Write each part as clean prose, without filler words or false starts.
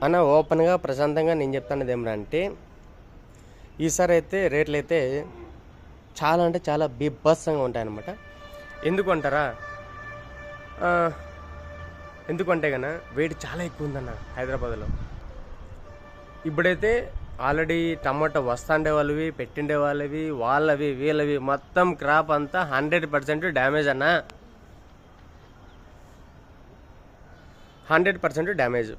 అన్న ఓపెన్గా ప్రశాంతంగా నేను చెప్తానది ఏమంటే ఈసారి అయితే రేట్లు అయితే చాలా అంటే చాలా బీభత్సంగా ఉంటాయన్నమాట. ఎందుకంటారా? ఎందుకంటే కన్నా వేడి చాలా ఎక్కువ ఉందన్న హైదరాబాద్లో. ఇప్పుడైతే ఆల్రెడీ టమాటో వస్తాండే వాళ్ళవి, పెట్టిండే వాళ్ళవి, వాళ్ళవి వీళ్ళవి మొత్తం క్రాప్ అంతా 100% డ్యామేజ్ అన్న. 100% డ్యామేజ్.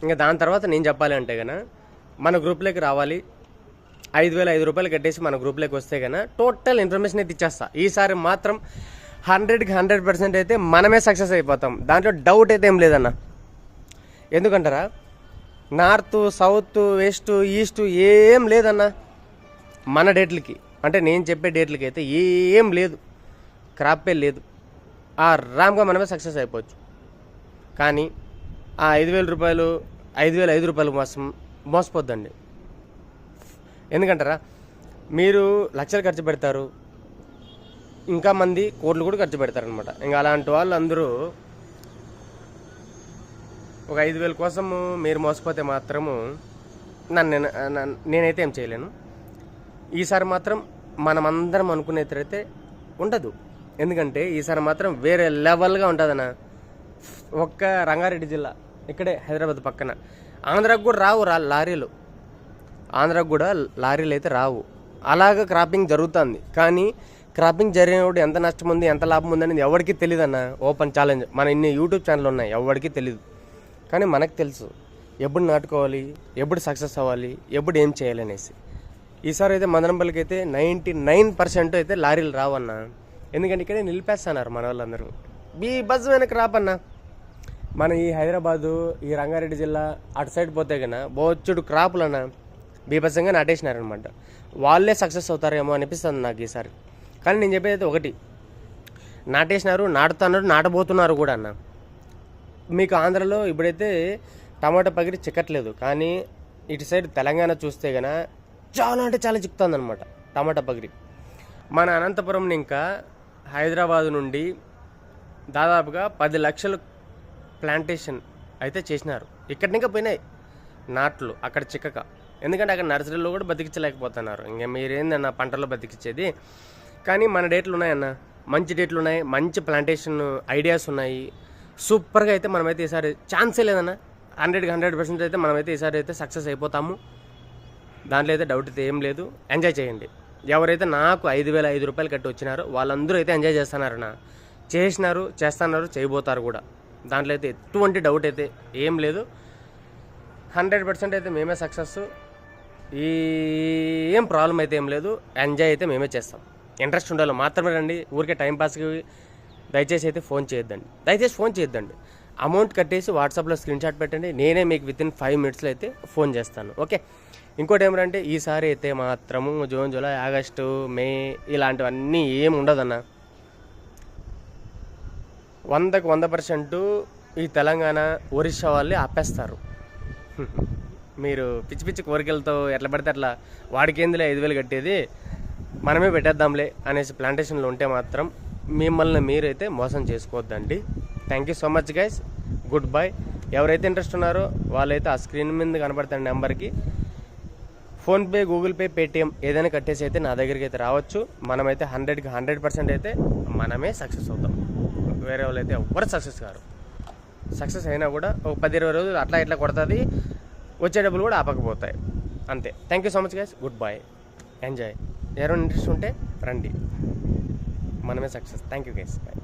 ఇంకా దాని తర్వాత నేను చెప్పాలి అంటే కన్నా మన గ్రూప్లోకి రావాలి, 5,005 రూపాయలు కట్టేసి మన గ్రూప్లోకి వస్తే కన్నా టోటల్ ఇన్ఫర్మేషన్ అయితే ఇచ్చేస్తా. ఈసారి మాత్రం 100కి 100% అయితే మనమే సక్సెస్ అయిపోతాం, దాంట్లో డౌట్ అయితే ఏం లేదన్న. ఎందుకంటారా? నార్త్, సౌత్, వెస్ట్, ఈస్ట్ ఏం లేదన్న మన డేట్లకి. అంటే నేను చెప్పే డేట్లకి అయితే ఏం లేదు, క్రాపే లేదు. ఆరామ్గా మనమే సక్సెస్ అయిపోవచ్చు. కానీ ఆ 5,000 రూపాయలు, 5,005 రూపాయలు మోసపోద్దండి. ఎందుకంటారా? మీరు లక్షలు ఖర్చు పెడతారు, ఇంకా మంది కోట్లు కూడా ఖర్చు పెడతారనమాట. ఇంకా అలాంటి వాళ్ళు అందరూ ఒక 5,000 కోసము మీరు మోసపోతే మాత్రము నేనైతే ఏం చేయలేను. ఈసారి మాత్రం మనమందరం అనుకునేటైతే ఉండదు. ఎందుకంటే ఈసారి మాత్రం వేరే లెవెల్గా ఉంటుందన్న. ఒక్క రంగారెడ్డి జిల్లా ఇక్కడే హైదరాబాద్ పక్కన, ఆంధ్రాకు కూడా రావు లారీలు, ఆంధ్రాకు కూడా లారీలు అయితే రావు. అలాగ క్రాపింగ్ జరుగుతుంది. కానీ క్రాపింగ్ జరిగినప్పుడు ఎంత నష్టం ఉంది, ఎంత లాభం ఉంది అనేది ఎవరికి తెలియదు అన్న. ఓపెన్ ఛాలెంజ్, మన ఇన్ని యూట్యూబ్ ఛానల్ ఉన్నాయి, ఎవరికి తెలియదు. కానీ మనకు తెలుసు ఎప్పుడు నాటుకోవాలి, ఎప్పుడు సక్సెస్ అవ్వాలి, ఎప్పుడు ఏం చేయాలి అనేసి. ఈసారి అయితే మదనపల్లికి అయితే 99% అయితే లారీలు రావన్న. ఎందుకంటే ఇక్కడే నిలిపేస్తున్నారు మన వాళ్ళందరూ. బీభత్సమైన క్రాప్ అన్న. మన ఈ హైదరాబాదు, ఈ రంగారెడ్డి జిల్లా అటు సైడ్ పోతే కన్నా బొచ్చుడు క్రాపులు అన్న బీభత్సంగా నాటేసినారనమాట. వాళ్ళే సక్సెస్ అవుతారేమో అనిపిస్తుంది నాకు ఈసారి. కానీ నేను చెప్పేది ఒకటి, నాటేసినారు, నాటుతున్నారు, నాటబోతున్నారు కూడా అన్న. మీకు ఆంధ్రలో ఇప్పుడైతే టమాటా పగిరి చిక్కట్లేదు, కానీ ఇటు సైడ్ తెలంగాణ చూస్తే కన్నా చాలా అంటే చాలా చిక్కుతుంది అనమాట టమాటా పగిరి. మన అనంతపురం ఇంకా హైదరాబాదు నుండి దాదాపుగా 10 లక్షలు ప్లాంటేషన్ అయితే చేసినారు. ఇక్కడి ఇంకా పోయినాయి నాట్లు అక్కడ చిక్కక. ఎందుకంటే అక్కడ నర్సరీలో కూడా బతికించలేకపోతున్నారు. ఇంకా మీరేందన్న పంటల్లో బతికించేది. కానీ మన డేట్లు ఉన్నాయన్న, మంచి డేట్లు ఉన్నాయి, మంచి ప్లాంటేషన్ ఐడియాస్ ఉన్నాయి. సూపర్గా అయితే మనమైతే ఈసారి ఛాన్సే లేదన్న. 100కి 100% అయితే మనమైతే ఈసారి అయితే సక్సెస్ అయిపోతాము. దాంట్లో అయితే డౌట్ అయితే ఏం లేదు. ఎంజాయ్ చేయండి. ఎవరైతే నాకు 5,005 రూపాయలు కట్టి వచ్చినారో వాళ్ళందరూ అయితే ఎంజాయ్ చేస్తున్నారన్న. చేసినారు, చేస్తున్నారు, చేయబోతారు కూడా. దాంట్లో అయితే ఎటువంటి డౌట్ అయితే ఏం లేదు. 100% అయితే మేమే సక్సెస్. ఏం ప్రాబ్లం అయితే ఏం లేదు. ఎంజాయ్ అయితే మేమే చేస్తాం. ఇంట్రెస్ట్ ఉండాలి మాత్రమే రండి. ఊరికే టైంపాస్కి దయచేసి అయితే ఫోన్ చేయొద్దండి. అమౌంట్ కట్టేసి వాట్సాప్లో స్క్రీన్షాట్ పెట్టండి. నేనే మీకు వితిన్ 5 minutesలో అయితే ఫోన్ చేస్తాను. ఓకే. ఇంకోటి ఏమంటే ఈసారి అయితే మాత్రము జూన్, జూలై, ఆగస్టు, మే ఇలాంటివన్నీ ఏమి ఉండదన్న. 100కి 100% ఈ తెలంగాణ, ఒరిస్సా వాళ్ళే ఆపేస్తారు. మీరు పిచ్చి పిచ్చి కోరికలతో ఎట్లా పడితే అట్లా వాడికేందులే 5,000 కట్టేది, మనమే పెట్టేద్దాంలే అనేసి ప్లాంటేషన్లో ఉంటే మాత్రం మిమ్మల్ని మీరైతే మోసం చేసుకోవద్దండి. Thank you so much guys. Good bye. ఎవరైతే ఇంట్రెస్ట్ ఉన్నారో వాళ్ళైతే ఆ స్క్రీన్ మీద కనబడుతున్న నెంబర్కి ఫోన్పే, గూగుల్ పే, పేటిఎం ఏదైనా కట్టేసి అయితే నా దగ్గరికి అయితే రావచ్చు. మనమైతే 100కి 100% అయితే మనమే సక్సెస్ అవుతాం. వేరే వాళ్ళు అయితే ఎవరు సక్సెస్ కారు. సక్సెస్ అయినా కూడా ఒక 10-20 రోజులు అట్లా ఇట్లా కొడుతుంది, వచ్చే డబ్బులు కూడా ఆపకపోతాయి. అంతే. Thank you so much guys. Good by. Enjoy. ఎవరైనా ఇంట్రెస్ట్ ఉంటే రండి, మనమే success. Thank you guys. By.